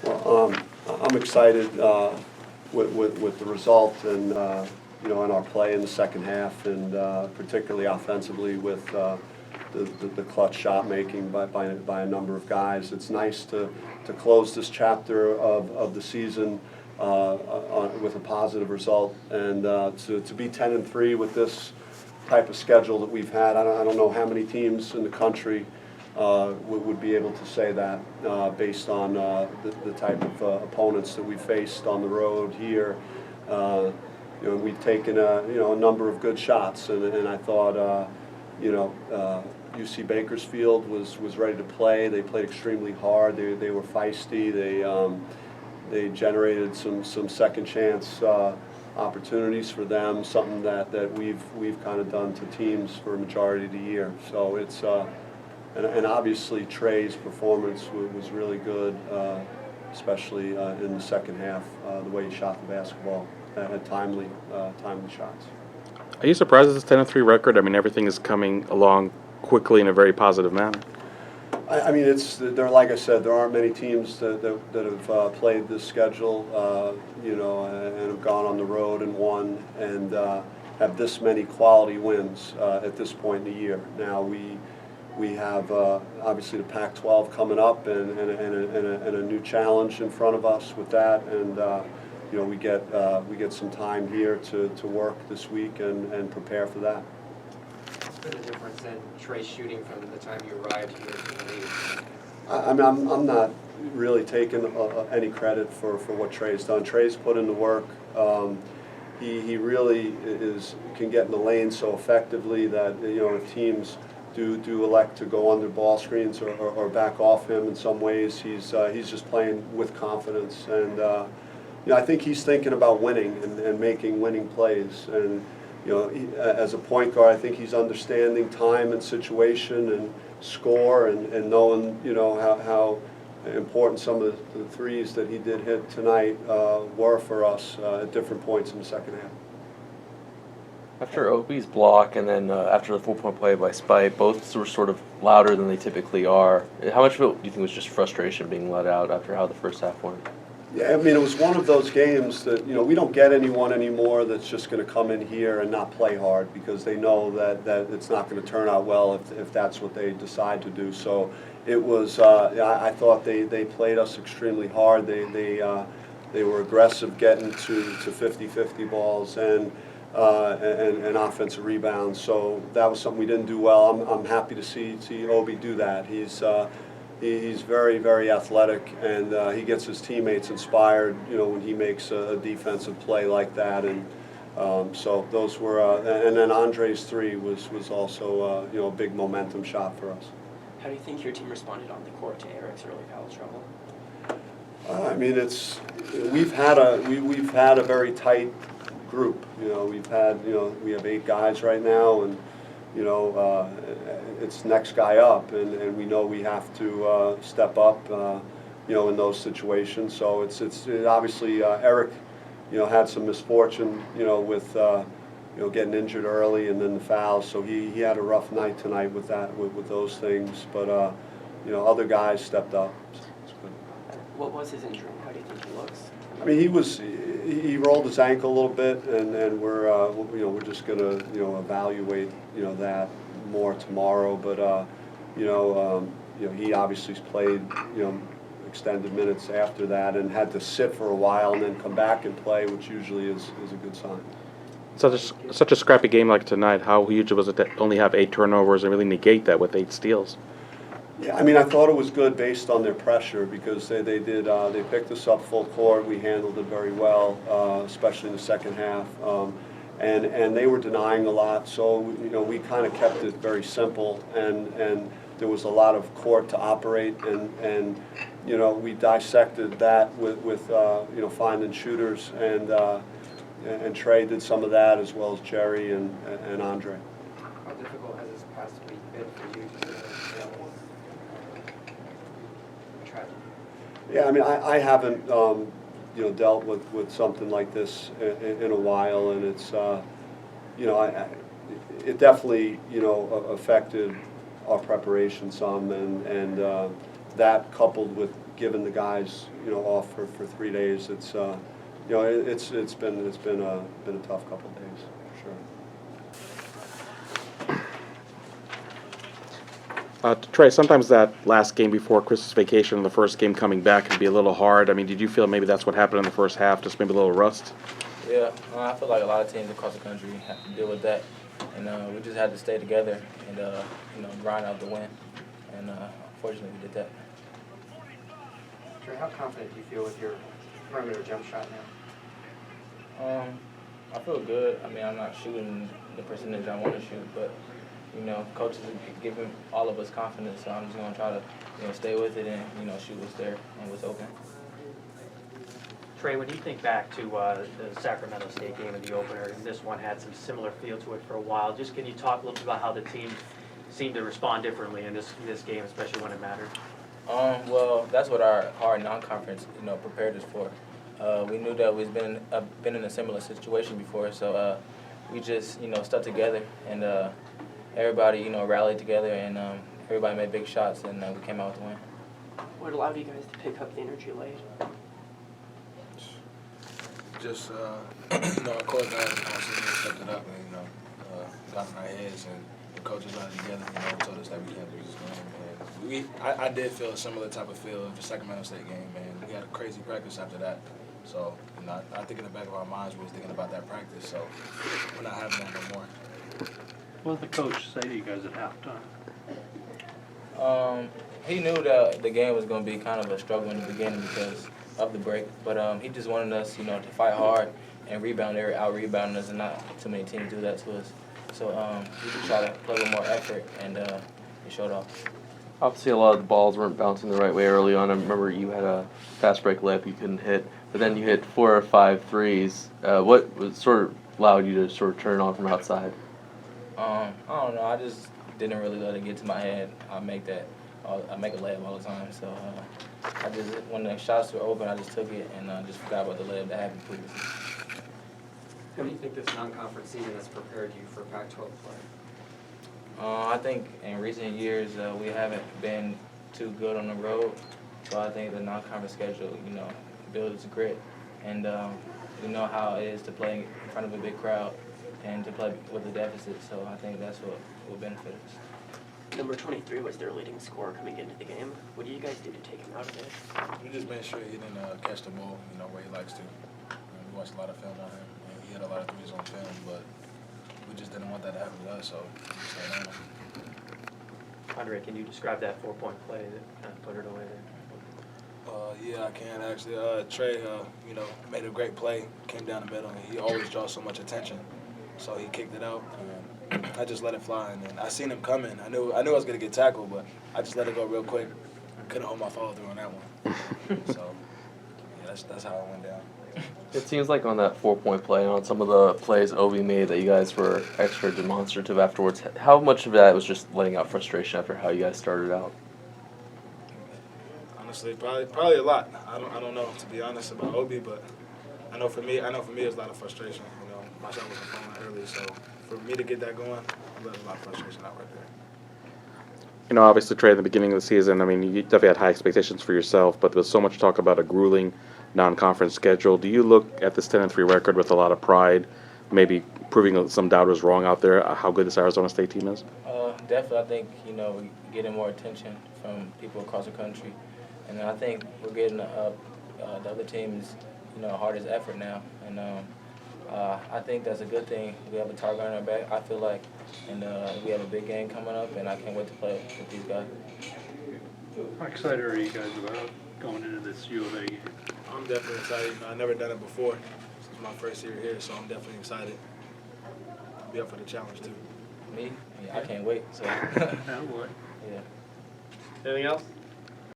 Well, I'm excited with the result and in our play in the second half, and particularly offensively with the clutch shot making by a number of guys. It's nice to close this chapter of the season with a positive result, and to be 10-3 with this type of schedule that we've had. I don't know how many teams in the country would be able to say that based on the type of opponents that we faced on the road here. We've taken a number of good shots, and I thought UC Bakersfield was ready to play. They played extremely hard. They were feisty. They generated some second chance opportunities for them, something that we've kind of done to teams for a majority of the year. So it's and obviously Trey's performance was really good, especially in the second half. The way he shot the basketball, had timely shots. Are you surprised at this 10-3 record? I mean, everything is coming along quickly in a very positive manner. I mean, like I said, there aren't many teams that have played this schedule, and have gone on the road and won, and have this many quality wins at this point in the year. Now we have obviously the Pac-12 coming up, and a new challenge in front of us with that, and we get some time here to work this week and prepare for that. What's been the difference in Trey shooting from the time you arrived here to the league? I mean, I'm not really taking any credit for what Trey's done. Trey's put in the work. He really can get in the lane so effectively that if teams do elect to go under ball screens or back off him in some ways, he's just playing with confidence, and I think he's thinking about winning and making winning plays. And as a point guard, I think he's understanding time and situation and score, and knowing how important some of the threes that he did hit tonight were for us at different points in the second half. After Obi's block and then after the 4-point play by Spite, both were sort of louder than they typically are. How much of it do you think was just frustration being let out after how the first half went? Yeah, I mean, it was one of those games that, we don't get anyone anymore that's just going to come in here and not play hard, because they know that it's not going to turn out well if that's what they decide to do. So it was, I thought they played us extremely hard. They were aggressive getting to 50-50 balls and offensive rebounds. So that was something we didn't do well. I'm happy to see Obi do that. He's very, very athletic, and he gets his teammates inspired, when he makes a defensive play like that. And so those were, and then Andre's three was also, a big momentum shot for us. How do you think your team responded on the court to Eric's early foul trouble? I mean, we've had a very tight group. We have 8 guys right now, and it's next guy up, and we know we have to step up, in those situations. So it's obviously Eric, had some misfortune, with getting injured early and then the fouls. So he had a rough night tonight with that, with those things. But other guys stepped up. So it's good. What was his injury? How do you think he looks? I mean, he rolled his ankle a little bit, and we're just gonna evaluate that more tomorrow. But he obviously played extended minutes after that and had to sit for a while and then come back and play, which usually is a good sign. Such a scrappy game like tonight, how huge was it to only have 8 turnovers and really negate that with 8 steals? Yeah, I mean, I thought it was good based on their pressure, because they picked us up full court. We handled it very well, especially in the second half, and they were denying a lot. So we kind of kept it very simple, and there was a lot of court to operate, and we dissected that with finding shooters, and Trey did some of that, as well as Jerry and Andre. How difficult has this past week been for you to Yeah, I mean, I haven't dealt with something like this in a while, and it's it definitely affected our preparation some, and that coupled with given the guys, you know, off for 3 days. It's you know, it's been a tough couple of days, for sure. Trey, sometimes that last game before Christmas vacation and the first game coming back can be a little hard. I mean, did you feel maybe that's what happened in the first half, just maybe a little rust? Yeah, I feel like a lot of teams across the country have to deal with that, and we just had to stay together and you know, grind out the win, and unfortunately we did that. Trey, how confident do you feel with your perimeter jump shot now? I feel good. I mean, I'm not shooting the percentage I want to shoot, but you know, coaches are giving all of us confidence, so I'm just gonna try to, you know, stay with it and, you know, shoot what's there and what's open. Trey, when you think back to the Sacramento State game in the opener, and this one had some similar feel to it for a while, just can you talk a little bit about how the team seemed to respond differently in this game, especially when it mattered? Well, that's what our hard non-conference, you know, prepared us for. We knew that we've been in a similar situation before, so we just, you know, stuck together and everybody, you know, rallied together and everybody made big shots and we came out with the win. What allowed you guys to pick up the energy late? Just, you know, our core guys, you know, stepped it up and, you know, got in our heads and the coaches got together, you know, told us that we can't lose this game. And I did feel a similar type of feel of the Sacramento State game, and we had a crazy practice after that. So, you know, I think in the back of our minds we was thinking about that practice, so we're not having that no more. What did the coach say to you guys at halftime? He knew that the game was going to be kind of a struggle in the beginning because of the break, but he just wanted us, you know, to fight hard and out-rebounding us, and not too many teams do that to us. So we just try to play with more effort, and it showed off. Obviously, a lot of the balls weren't bouncing the right way early on. I remember you had a fast break layup you couldn't hit, but then you hit 4 or 5 threes. What was sort of allowed you to sort of turn on from outside? I don't know. I just didn't really let it get to my head. I make a layup all the time. So I just, when the shots were open, I just took it and just forgot about the layup that happened previously. How do you think this non-conference season has prepared you for Pac-12 play? I think in recent years we haven't been too good on the road, so I think the non-conference schedule, you know, builds grit, and we know how it is to play in front of a big crowd and to play with a deficit. So I think that's what will benefit us. Number 23 was their leading scorer coming into the game. What do you guys do to take him out of it? We just made sure he didn't catch the ball, you know, where he likes to. We watched a lot of film on him, and he had a lot of threes on film, but we just didn't want that to happen to us, so we just stayed on him. Andre, can you describe that 4-point play that kind of put it away there? Yeah, I can actually. Trey, you know, made a great play, came down the middle, and he always draws so much attention. So he kicked it out, and I just let it fly. And then I seen him coming. I knew I was gonna get tackled, but I just let it go real quick. Couldn't hold my follow through on that one. So yeah, that's how it went down. It seems like on that 4-point play and on some of the plays Obi made that you guys were extra demonstrative afterwards. How much of that was just letting out frustration after how you guys started out? Honestly, probably a lot. I don't know, to be honest, about Obi, but I know for me it was a lot of frustration. You know, my shot wasn't falling early, so for me to get that going, I let a lot of frustration out right there. You know, obviously, Trey, at the beginning of the season, I mean, you definitely had high expectations for yourself, but there was so much talk about a grueling non-conference schedule. Do you look at this 10-3 record with a lot of pride, maybe proving some doubters wrong out there, how good this Arizona State team is? Definitely, I think, you know, we're getting more attention from people across the country. And I think we're getting the other team's, you know, hardest effort now. And I think that's a good thing. We have a target on our back, I feel like. And we have a big game coming up, and I can't wait to play with these guys. How excited are you guys about going into this U of A game? I'm definitely excited. You know, I've never done it before. This is my first year here, so I'm definitely excited. I'll be up for the challenge, too. Me? Yeah, I can't wait. So. Now what? Yeah. Anything else?